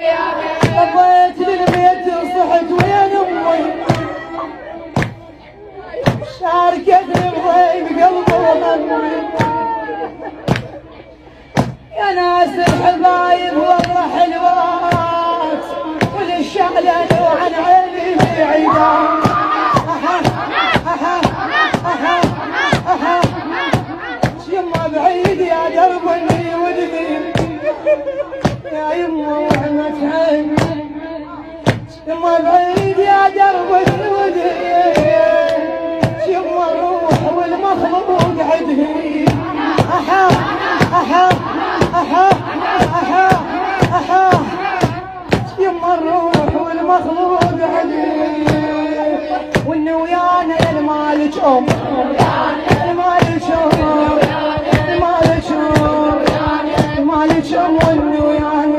طفيت للبيت صحت وين امي شاركتني بضيق قلبي وهمي يا ناس الحبايب والله حلوات وللشعلة وعن عيني بعيدات يما بعيد يا دربني ودني يا يما وحمة عيني يما بعيد يا دربني ودني يما الروح والمخلوق عدني أحا أحا أحا أحا أحا يما الروح والمخلوق عدني وإنه ويانا يا المالك أم المالك أم المالك أم المالك أم وإنه ويانا